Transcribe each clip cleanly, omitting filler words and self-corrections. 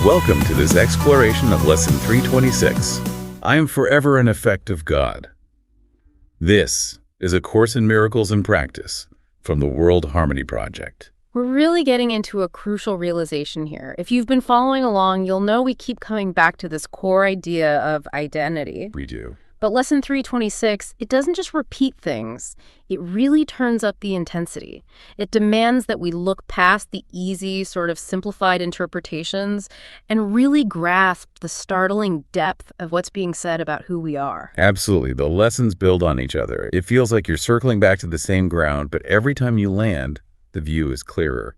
Welcome to this exploration of Lesson 326. I am forever an effect of God. This is A Course in Miracles and Practice from the World Harmony Project. We're really getting into a crucial realization here. If you've been following along, you'll know we keep coming back to this core idea of identity. We do. But Lesson 326, it doesn't just repeat things. It really turns up the intensity. It demands that we look past the easy, sort of simplified interpretations and really grasp the startling depth of what's being said about who we are. Absolutely. The lessons build on each other. It feels like you're circling back to the same ground, but every time you land, the view is clearer.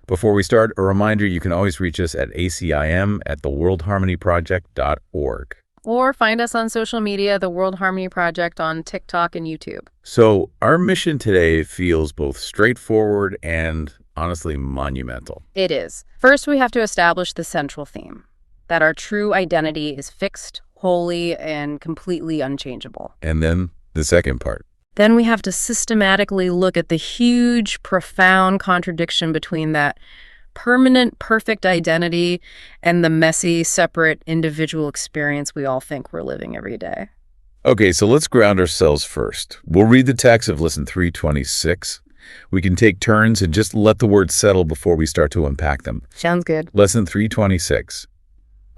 Before we start, a reminder, you can always reach us at ACIM at theworldharmonyproject.org. Or find us on social media, the World Harmony Project on TikTok and YouTube. So our mission today feels both straightforward and, honestly, monumental. It is. First, we have to establish the central theme, that our true identity is fixed, holy, and completely unchangeable. And then the second part. Then we have to systematically look at the huge, profound contradiction between that permanent, perfect identity and the messy, separate, individual experience we all think we're living every day. Okay, so let's ground ourselves first. We'll read the text of Lesson 326. We can take turns and just let the words settle before we start to unpack them. Sounds good. Lesson 326.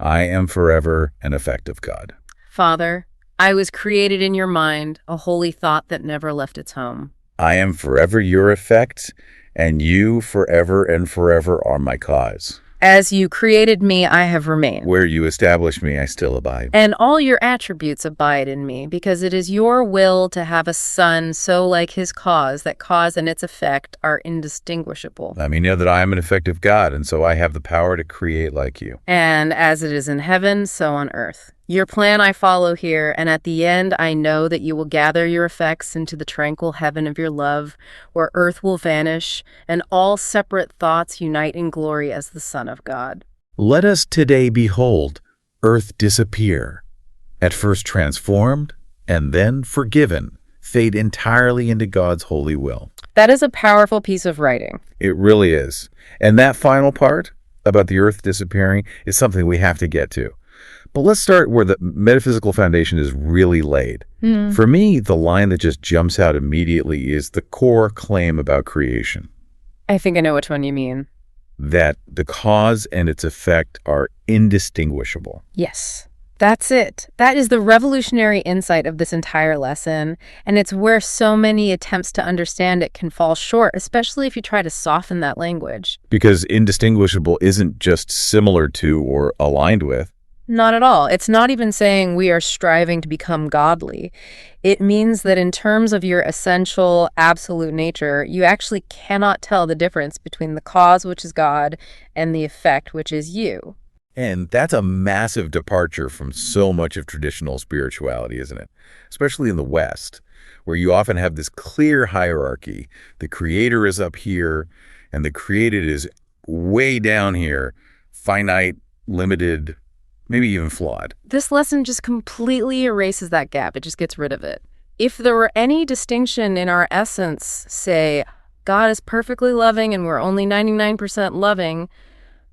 I am forever an effect of God. Father, I was created in your mind, a holy thought that never left its home. I am forever your effect, and you forever and forever are my cause. As you created me, I have remained. Where you established me, I still abide. And all your attributes abide in me, because it is your will to have a son so like his cause, that cause and its effect are indistinguishable. Let me know that I am an effect of God, and so I have the power to create like you. And as it is in heaven, so on earth. Your plan I follow here, and at the end I know that you will gather your effects into the tranquil heaven of your love, where earth will vanish, and all separate thoughts unite in glory as the Son of God. Let us today behold earth disappear, at first transformed, and then forgiven, fade entirely into God's holy will. That is a powerful piece of writing. It really is. And that final part about the earth disappearing is something we have to get to. But let's start where the metaphysical foundation is really laid. For me, the line that just jumps out immediately is the core claim about creation. I think I know which one you mean. That the cause and its effect are indistinguishable. Yes, that's it. That is the revolutionary insight of this entire lesson, and it's where so many attempts to understand it can fall short, especially if you try to soften that language. Because indistinguishable isn't just similar to or aligned with. Not at all. It's not even saying we are striving to become godly. It means that in terms of your essential, absolute nature, you actually cannot tell the difference between the cause, which is God, and the effect, which is you. And that's a massive departure from so much of traditional spirituality, isn't it? Especially in the West, where you often have this clear hierarchy. The creator is up here, and the created is way down here, finite, limited, maybe even flawed. This lesson just completely erases that gap. It just gets rid of it. If there were any distinction in our essence, say, God is perfectly loving and we're only 99% loving,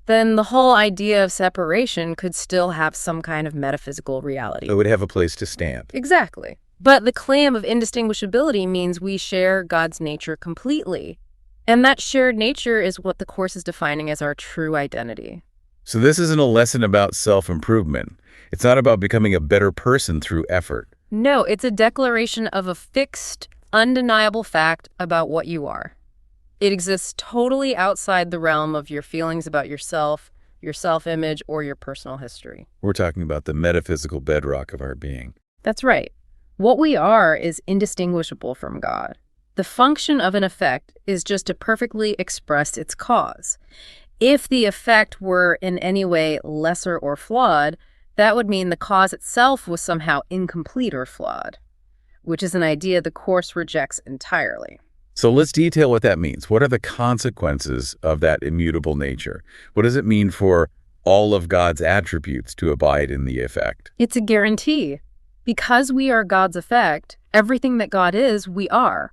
then the whole idea of separation could still have some kind of metaphysical reality. It would have a place to stand. Exactly. But the claim of indistinguishability means we share God's nature completely. And that shared nature is what the Course is defining as our true identity. So this isn't a lesson about self-improvement. It's not about becoming a better person through effort. No, it's a declaration of a fixed, undeniable fact about what you are. It exists totally outside the realm of your feelings about yourself, your self-image, or your personal history. We're talking about the metaphysical bedrock of our being. That's right. What we are is indistinguishable from God. The function of an effect is just to perfectly express its cause. If the effect were in any way lesser or flawed, that would mean the cause itself was somehow incomplete or flawed, which is an idea the Course rejects entirely. So let's detail what that means. What are the consequences of that immutable nature? What does it mean for all of God's attributes to abide in the effect? It's a guarantee. Because we are God's effect, everything that God is, we are.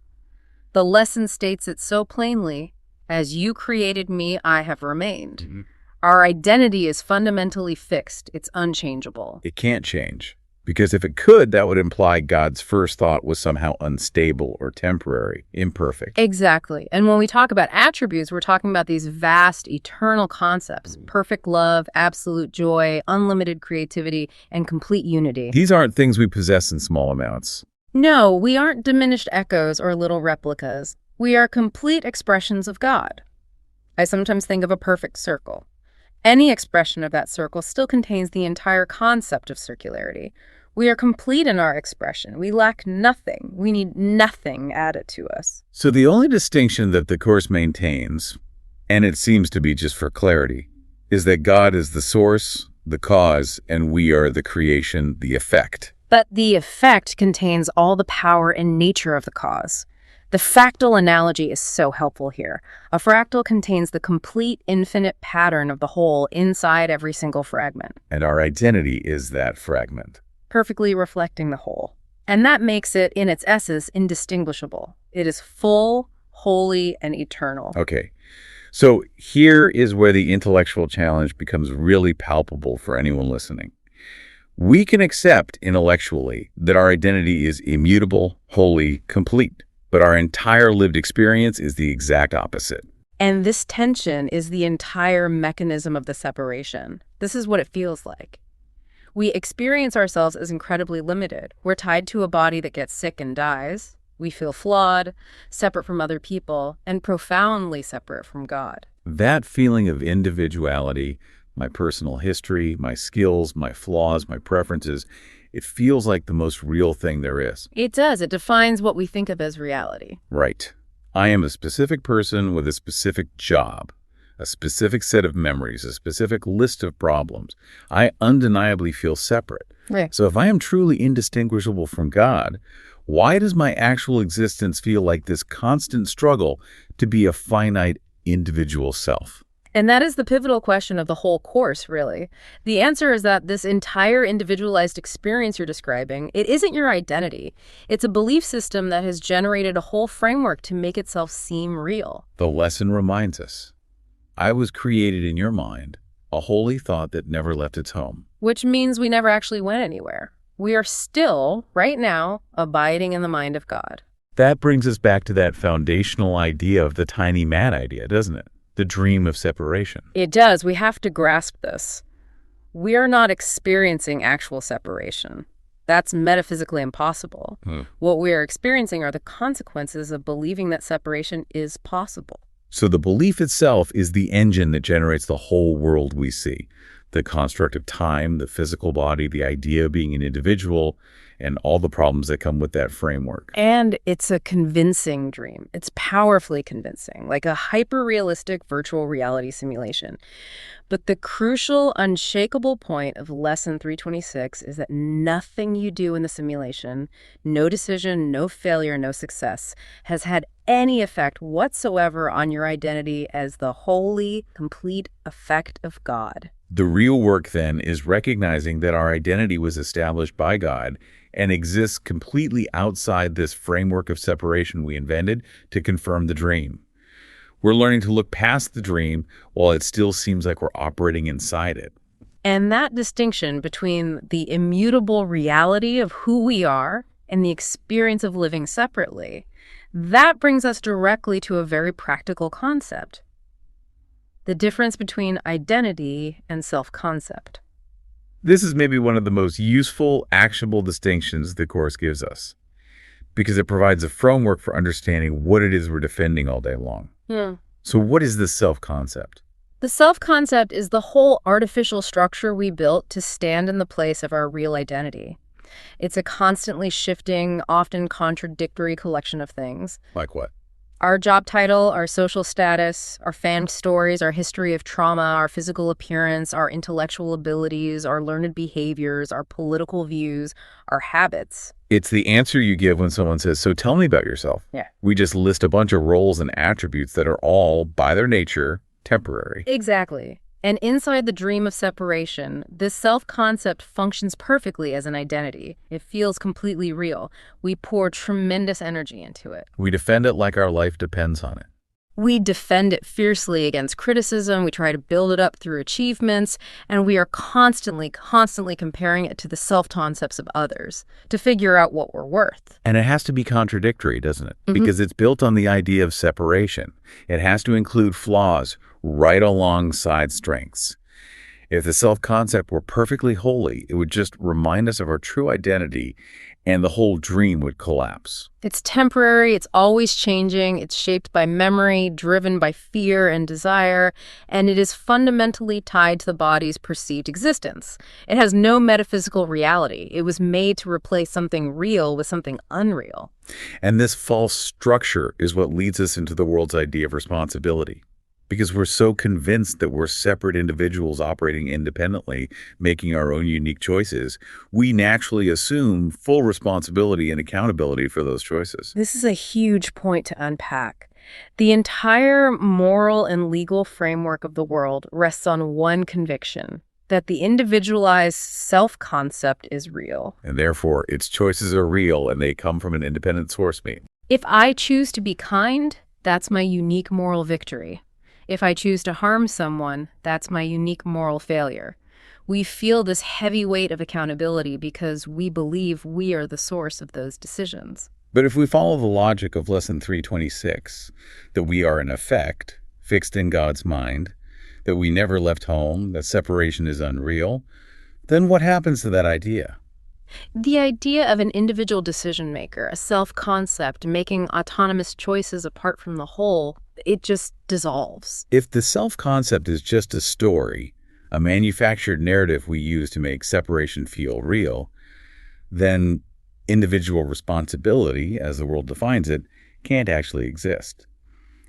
The lesson states it so plainly, as you created me, I have remained. Our identity is fundamentally fixed. It's unchangeable. It can't change. Because if it could, that would imply God's first thought was somehow unstable or temporary, imperfect. Exactly. And when we talk about attributes, we're talking about these vast, eternal concepts: perfect love, absolute joy, unlimited creativity, and complete unity. These aren't things we possess in small amounts. No, we aren't diminished echoes or little replicas. We are complete expressions of God. I sometimes think of a perfect circle. Any expression of that circle still contains the entire concept of circularity. We are complete in our expression. We lack nothing. We need nothing added to us. So the only distinction that the Course maintains, and it seems to be just for clarity, is that God is the source, the cause, and we are the creation, the effect. But the effect contains all the power and nature of the cause. The fractal analogy is so helpful here. A fractal contains the complete infinite pattern of the whole inside every single fragment. And our identity is that fragment. Perfectly reflecting the whole. And that makes it, in its essence, indistinguishable. It is full, holy, and eternal. Okay, so here is where the intellectual challenge becomes really palpable for anyone listening. We can accept intellectually that our identity is immutable, holy, complete. But our entire lived experience is the exact opposite. And this tension is the entire mechanism of the separation. This is what it feels like. We experience ourselves as incredibly limited. We're tied to a body that gets sick and dies. We feel flawed, separate from other people, and profoundly separate from God. That feeling of individuality, my personal history, my skills, my flaws, my preferences, it feels like the most real thing there is. It does. It defines what we think of as reality. Right. I am a specific person with a specific job, a specific set of memories, a specific list of problems. I undeniably feel separate. Right. So if I am truly indistinguishable from God, why does my actual existence feel like this constant struggle to be a finite individual self? And that is the pivotal question of the whole course, really. The answer is that this entire individualized experience you're describing, it isn't your identity. It's a belief system that has generated a whole framework to make itself seem real. The lesson reminds us, I was created in your mind, a holy thought that never left its home. Which means we never actually went anywhere. We are still, right now, abiding in the mind of God. That brings us back to that foundational idea of the tiny mat idea, doesn't it? The dream of separation. It does. We have to grasp this. We are not experiencing actual separation. That's metaphysically impossible. What we are experiencing are the consequences of believing that separation is possible. So the belief itself is the engine that generates the whole world we see. The construct of time, the physical body, the idea of being an individual, and all the problems that come with that framework. And it's a convincing dream. It's powerfully convincing, like a hyper-realistic virtual reality simulation. But the crucial, unshakable point of Lesson 326 is that nothing you do in the simulation, no decision, no failure, no success, has had any effect whatsoever on your identity as the holy, complete effect of God. The real work, then, is recognizing that our identity was established by God and exists completely outside this framework of separation we invented to confirm the dream. We're learning to look past the dream while it still seems like we're operating inside it. And that distinction between the immutable reality of who we are and the experience of living separately, that brings us directly to a very practical concept: the difference between identity and self-concept. This is maybe one of the most useful, actionable distinctions the Course gives us, because it provides a framework for understanding what it is we're defending all day long. So what is this self-concept? The self-concept is the whole artificial structure we built to stand in the place of our real identity. It's a constantly shifting, often contradictory collection of things. Like what? Our job title, our social status, our family stories, our history of trauma, our physical appearance, our intellectual abilities, our learned behaviors, our political views, our habits. It's the answer you give when someone says, "So tell me about yourself." Yeah. We just list a bunch of roles and attributes that are all, by their nature, temporary. Exactly. And inside the dream of separation, this self-concept functions perfectly as an identity. It feels completely real. We pour tremendous energy into it. We defend it like our life depends on it. We defend it fiercely against criticism, we try to build it up through achievements, and we are constantly comparing it to the self-concepts of others to figure out what we're worth. And it has to be contradictory, doesn't it? Mhm. Because it's built on the idea of separation. It has to include flaws right alongside strengths. If the self-concept were perfectly holy, it would just remind us of our true identity, and the whole dream would collapse. It's temporary, it's always changing, it's shaped by memory, driven by fear and desire, and it is fundamentally tied to the body's perceived existence. It has no metaphysical reality. It was made to replace something real with something unreal. And this false structure is what leads us into the world's idea of responsibility. Because we're so convinced that we're separate individuals operating independently, making our own unique choices, we naturally assume full responsibility and accountability for those choices. This is a huge point to unpack. The entire moral and legal framework of the world rests on one conviction, that the individualized self-concept is real. And therefore, its choices are real and they come from an independent source. If I choose to be kind, that's my unique moral victory. If I choose to harm someone, that's my unique moral failure. We feel this heavy weight of accountability because we believe we are the source of those decisions. But if we follow the logic of Lesson 326, that we are an effect, fixed in God's mind, that we never left home, that separation is unreal, then what happens to that idea? The idea of an individual decision maker, a self-concept, making autonomous choices apart from the whole, it just dissolves. If the self-concept is just a story, a manufactured narrative we use to make separation feel real, then individual responsibility, as the world defines it, can't actually exist.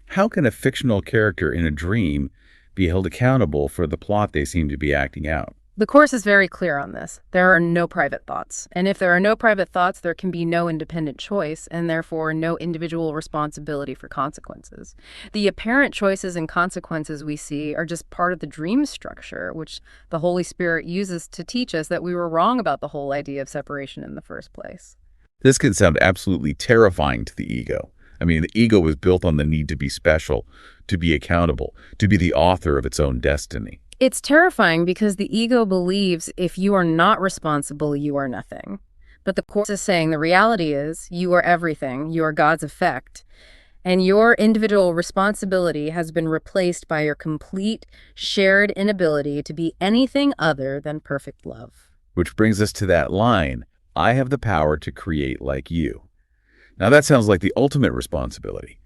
How can a fictional character in a dream be held accountable for the plot they seem to be acting out? The Course is very clear on this. There are no private thoughts. And if there are no private thoughts, there can be no independent choice, and therefore no individual responsibility for consequences. The apparent choices and consequences we see are just part of the dream structure, which the Holy Spirit uses to teach us that we were wrong about the whole idea of separation in the first place. This can sound absolutely terrifying to the ego. I mean, the ego was built on the need to be special, to be accountable, to be the author of its own destiny. It's terrifying because the ego believes if you are not responsible, you are nothing. But the Course is saying the reality is you are everything, you are God's effect, and your individual responsibility has been replaced by your complete, shared inability to be anything other than perfect love. Which brings us to that line, I have the power to create like you. Now that sounds like the ultimate responsibility,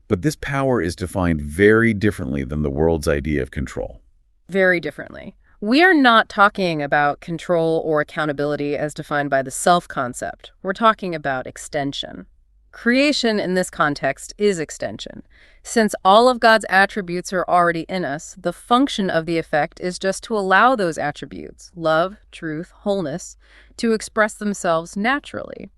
but this power is defined very differently than the world's idea of control. Very differently. We are not talking about control or accountability as defined by the self-concept. We're talking about extension. Creation in this context is extension. Since all of God's attributes are already in us, the function of the effect is just to allow those attributes, love, truth, wholeness, to express themselves naturally.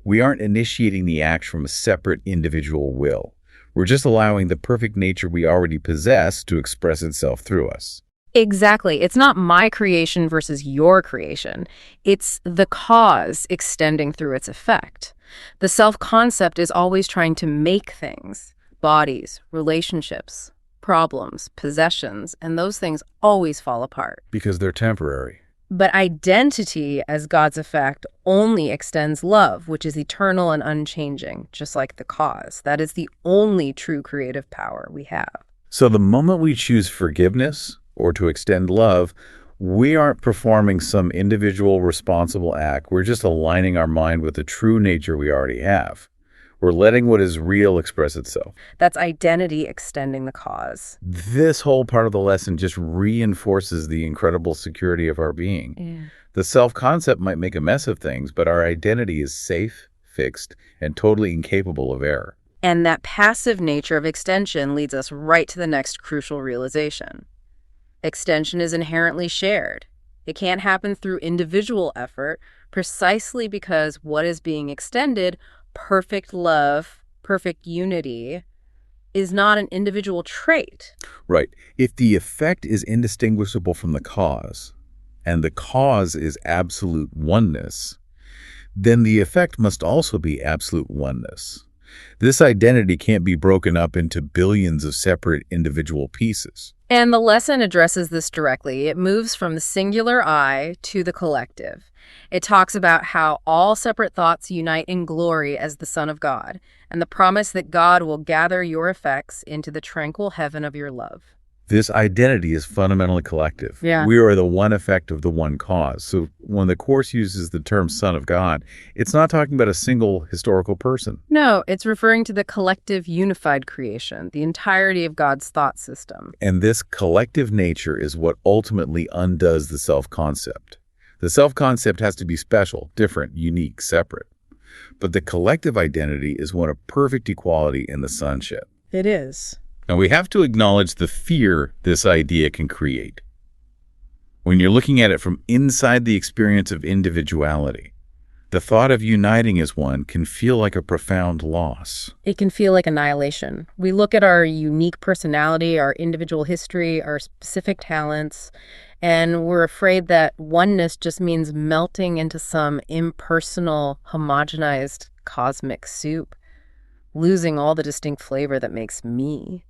We aren't initiating the act from a separate individual will. We're just allowing the perfect nature we already possess to express itself through us. Exactly. It's not my creation versus your creation. It's the cause extending through its effect. The self-concept is always trying to make things, bodies, relationships, problems, possessions, and those things always fall apart. Because they're temporary. But identity as God's effect only extends love, which is eternal and unchanging, just like the cause. That is the only true creative power we have. So the moment we choose forgiveness or to extend love, we aren't performing some individual responsible act. We're just aligning our mind with the true nature we already have. We're letting what is real express itself. That's identity extending the cause. This whole part of the lesson just reinforces the incredible security of our being. Yeah. The self-concept might make a mess of things, but our identity is safe, fixed, and totally incapable of error. And that passive nature of extension leads us right to the next crucial realization. Extension is inherently shared. It can't happen through individual effort precisely because what is being extended, perfect love, perfect unity, is not an individual trait. Right. If the effect is indistinguishable from the cause, and the cause is absolute oneness, then the effect must also be absolute oneness. This identity can't be broken up into billions of separate individual pieces. And the lesson addresses this directly. It moves from the singular I to the collective. It talks about how all separate thoughts unite in glory as the Son of God, and the promise that God will gather your effects into the tranquil heaven of your love. This identity is fundamentally collective. Yeah. We are the one effect of the one cause. So when the Course uses the term Son of God, it's not talking about a single historical person. No, it's referring to the collective unified creation, the entirety of God's thought system. And this collective nature is what ultimately undoes the self-concept. The self-concept has to be special, different, unique, separate. But the collective identity is one of perfect equality in the sonship. It is. Now, we have to acknowledge the fear this idea can create. When you're looking at it from inside the experience of individuality, the thought of uniting as one can feel like a profound loss. It can feel like annihilation. We look at our unique personality, our individual history, our specific talents, and we're afraid that oneness just means melting into some impersonal, homogenized cosmic soup, losing all the distinct flavor that makes me.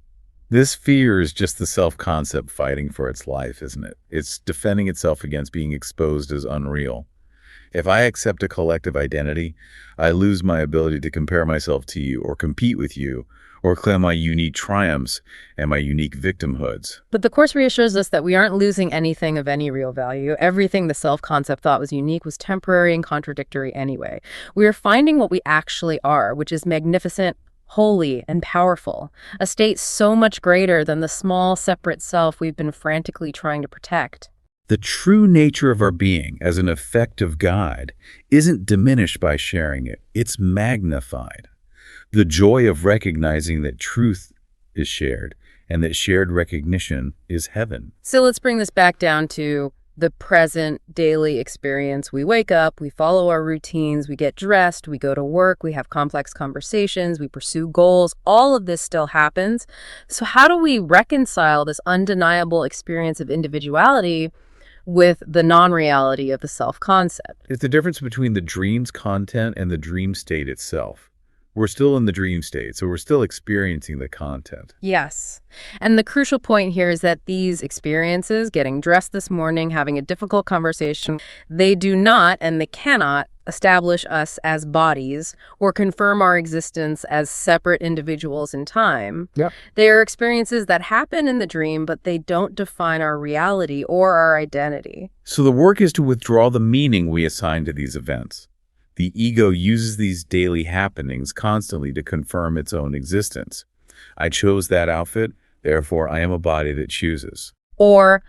This fear is just the self-concept fighting for its life, isn't it? It's defending itself against being exposed as unreal. If I accept a collective identity, I lose my ability to compare myself to you or compete with you or claim my unique triumphs and my unique victimhoods. But the Course reassures us that we aren't losing anything of any real value. Everything the self-concept thought was unique was temporary and contradictory anyway. We are finding what we actually are, which is magnificent, holy, and powerful, a state so much greater than the small, separate self we've been frantically trying to protect. The true nature of our being as an effect of God isn't diminished by sharing it. It's magnified. The joy of recognizing that truth is shared and that shared recognition is heaven. So let's bring this back down to the present daily experience. We wake up, we follow our routines, we get dressed, we go to work, we have complex conversations, we pursue goals. All of this still happens. So how do we reconcile this undeniable experience of individuality with the non-reality of the self-concept? It's the difference between the dream's content and the dream state itself. We're still in the dream state, so we're still experiencing the content. Yes. And the crucial point here is that these experiences, getting dressed this morning, having a difficult conversation, they do not and they cannot establish us as bodies or confirm our existence as separate individuals in time. Yeah. They are experiences that happen in the dream, but they don't define our reality or our identity. So the work is to withdraw the meaning we assign to these events. The ego uses these daily happenings constantly to confirm its own existence. I chose that outfit, therefore I am a body that chooses. Or,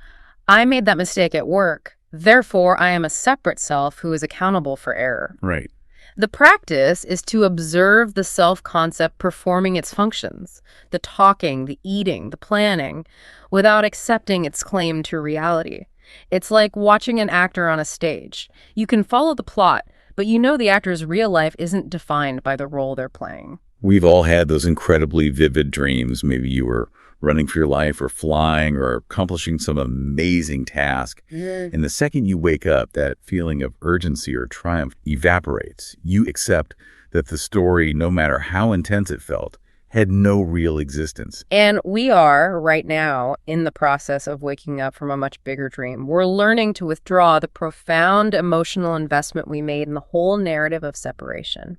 I made that mistake at work, therefore I am a separate self who is accountable for error. Right. The practice is to observe the self-concept performing its functions, the talking, the eating, the planning, without accepting its claim to reality. It's like watching an actor on a stage. You can follow the plot, but you know the actor's real life isn't defined by the role they're playing. We've all had those incredibly vivid dreams. Maybe you were running for your life or flying or accomplishing some amazing task. And the second you wake up, that feeling of urgency or triumph evaporates. You accept that the story, no matter how intense it felt, had no real existence. And we are, right now, in the process of waking up from a much bigger dream. We're learning to withdraw the profound emotional investment we made in the whole narrative of separation.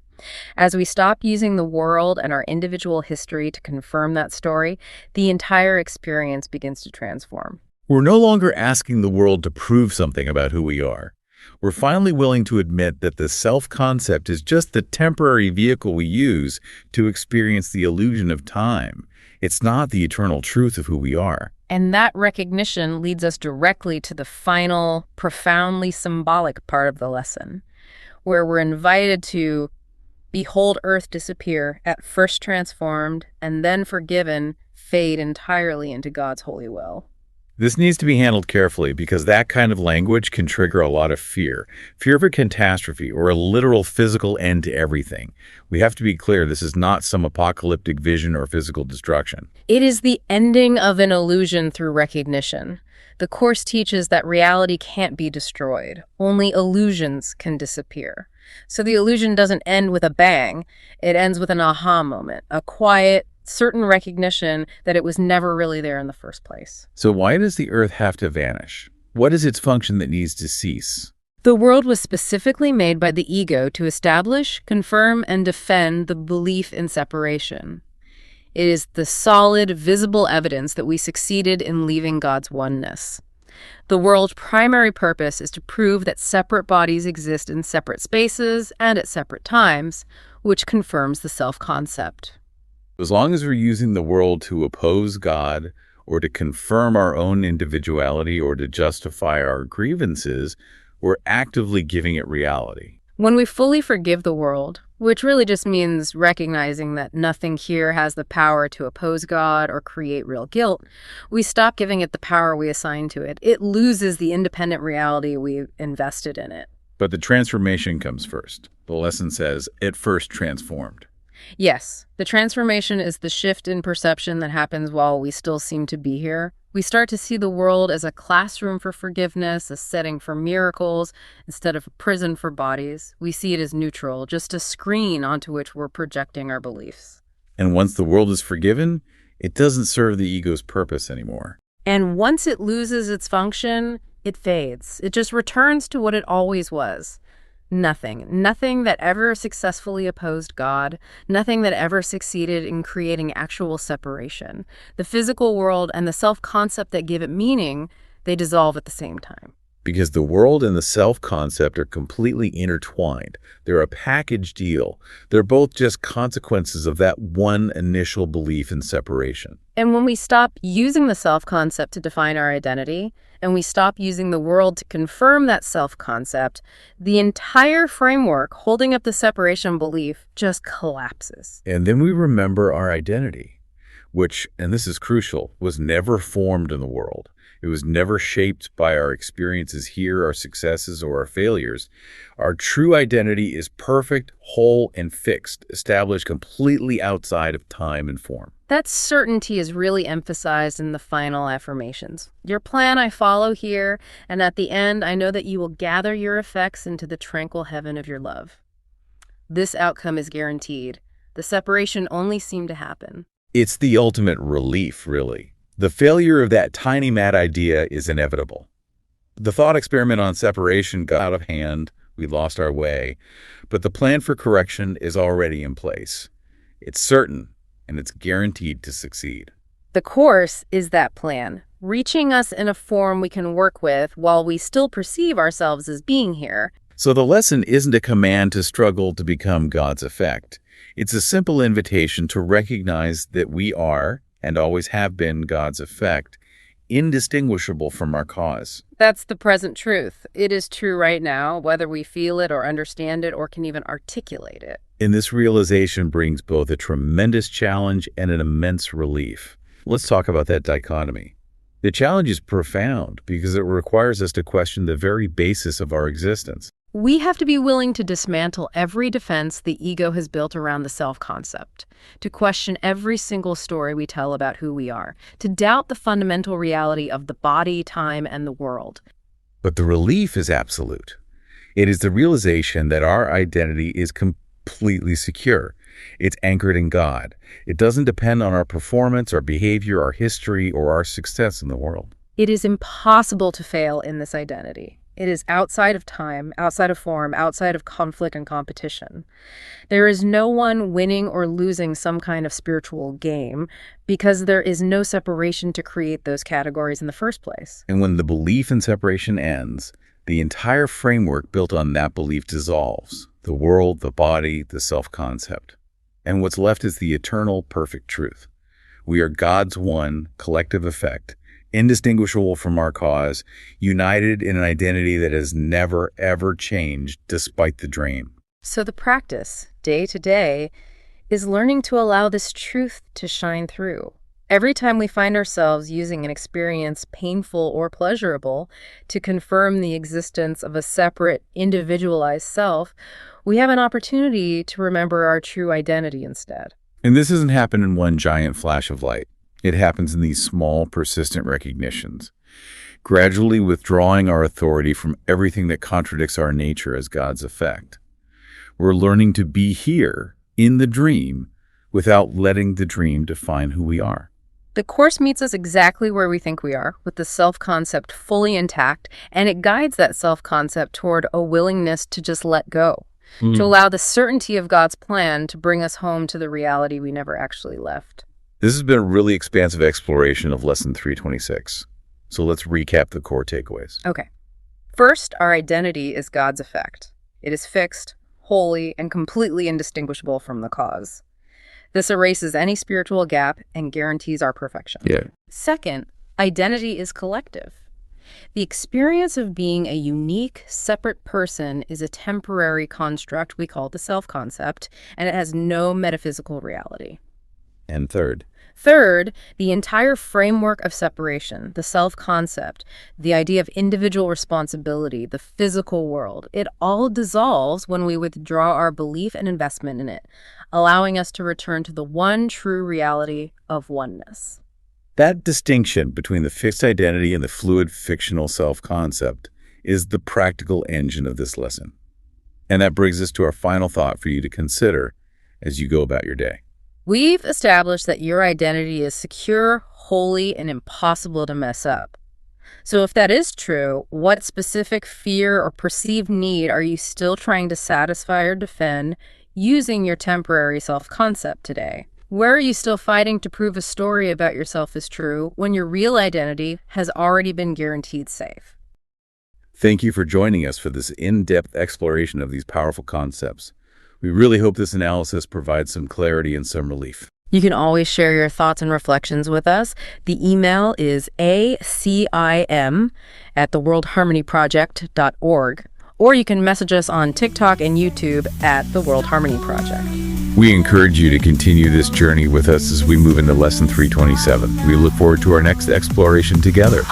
As we stop using the world and our individual history to confirm that story, the entire experience begins to transform. We're no longer asking the world to prove something about who we are. We're finally willing to admit that the self-concept is just the temporary vehicle we use to experience the illusion of time. It's not the eternal truth of who we are. And that recognition leads us directly to the final, profoundly symbolic part of the lesson, where we're invited to behold earth disappear, at first transformed, and then forgiven, fade entirely into God's holy will. This needs to be handled carefully because that kind of language can trigger a lot of fear. Fear of a catastrophe or a literal physical end to everything. We have to be clear, this is not some apocalyptic vision or physical destruction. It is the ending of an illusion through recognition. The Course teaches that reality can't be destroyed. Only illusions can disappear. So the illusion doesn't end with a bang. It ends with an aha moment, a quiet, certain recognition that it was never really there in the first place. So why does the Earth have to vanish? What is its function that needs to cease? The world was specifically made by the ego to establish, confirm, and defend the belief in separation. It is the solid, visible evidence that we succeeded in leaving God's oneness. The world's primary purpose is to prove that separate bodies exist in separate spaces and at separate times, which confirms the self-concept. As long as we're using the world to oppose God or to confirm our own individuality or to justify our grievances, we're actively giving it reality. When we fully forgive the world, which really just means recognizing that nothing here has the power to oppose God or create real guilt, we stop giving it the power we assign to it. It loses the independent reality we invested in it. But the transformation comes first. The lesson says, it first transformed. Yes, the transformation is the shift in perception that happens while we still seem to be here. We start to see the world as a classroom for forgiveness, a setting for miracles, instead of a prison for bodies. We see it as neutral, just a screen onto which we're projecting our beliefs. And once the world is forgiven, it doesn't serve the ego's purpose anymore. And once it loses its function, it fades. It just returns to what it always was. Nothing that ever successfully opposed God, nothing that ever succeeded in creating actual separation. The physical world and the self-concept that give it meaning, they dissolve at the same time. Because the world and the self-concept are completely intertwined. They're a package deal. They're both just consequences of that one initial belief in separation. And when we stop using the self-concept to define our identity, and we stop using the world to confirm that self-concept, the entire framework holding up the separation belief just collapses. And then we remember our identity, which, and this is crucial, was never formed in the world. It was never shaped by our experiences here, our successes, or our failures. Our true identity is perfect, whole, and fixed, established completely outside of time and form. That certainty is really emphasized in the final affirmations. Your plan I follow here, and at the end I know that you will gather your effects into the tranquil heaven of your love. This outcome is guaranteed. The separation only seemed to happen. It's the ultimate relief, really. The failure of that tiny mad idea is inevitable. The thought experiment on separation got out of hand, we lost our way, but the plan for correction is already in place. It's certain, and it's guaranteed to succeed. The Course is that plan, reaching us in a form we can work with while we still perceive ourselves as being here. So the lesson isn't a command to struggle to become God's effect. It's a simple invitation to recognize that we are, and always have been, God's effect, indistinguishable from our cause. That's the present truth. It is true right now, whether we feel it or understand it or can even articulate it. And this realization brings both a tremendous challenge and an immense relief. Let's talk about that dichotomy. The challenge is profound because it requires us to question the very basis of our existence. We have to be willing to dismantle every defense the ego has built around the self-concept, to question every single story we tell about who we are, to doubt the fundamental reality of the body, time, and the world. But the relief is absolute. It is the realization that our identity is completely secure. It's anchored in God. It doesn't depend on our performance, our behavior, our history, or our success in the world. It is impossible to fail in this identity. It is outside of time, outside of form, outside of conflict and competition. There is no one winning or losing some kind of spiritual game because there is no separation to create those categories in the first place. And when the belief in separation ends, the entire framework built on that belief dissolves. The world, the body, the self-concept. And what's left is the eternal, perfect truth. We are God's one collective effect, indistinguishable from our cause, united in an identity that has never, ever changed despite the dream. So the practice, day to day, is learning to allow this truth to shine through. Every time we find ourselves using an experience, painful or pleasurable, to confirm the existence of a separate, individualized self, we have an opportunity to remember our true identity instead. And this doesn't happen in one giant flash of light. It happens in these small, persistent recognitions, gradually withdrawing our authority from everything that contradicts our nature as God's effect. We're learning to be here, in the dream, without letting the dream define who we are. The Course meets us exactly where we think we are, with the self-concept fully intact, and it guides that self-concept toward a willingness to just let go, to allow the certainty of God's plan to bring us home to the reality we never actually left. This has been a really expansive exploration of Lesson 326. So let's recap the core takeaways. Okay. First, our identity is God's effect. It is fixed, holy, and completely indistinguishable from the cause. This erases any spiritual gap and guarantees our perfection. Yeah. Second, identity is collective. The experience of being a unique, separate person is a temporary construct we call the self-concept, and it has no metaphysical reality. And third, the entire framework of separation, the self-concept, the idea of individual responsibility, the physical world, it all dissolves when we withdraw our belief and investment in it, allowing us to return to the one true reality of oneness. that distinction between the fixed identity and the fluid fictional self-concept is the practical engine of this lesson. And that brings us to our final thought for you to consider as you go about your day. We've established that your identity is secure, holy, and impossible to mess up. So if that is true, what specific fear or perceived need are you still trying to satisfy or defend using your temporary self-concept today? Where are you still fighting to prove a story about yourself is true when your real identity has already been guaranteed safe? Thank you for joining us for this in-depth exploration of these powerful concepts. We really hope this analysis provides some clarity and some relief. You can always share your thoughts and reflections with us. The email is acim@theworldharmonyproject.org, or you can message us on TikTok and YouTube at The World Harmony Project. We encourage you to continue this journey with us as we move into Lesson 327. We look forward to our next exploration together.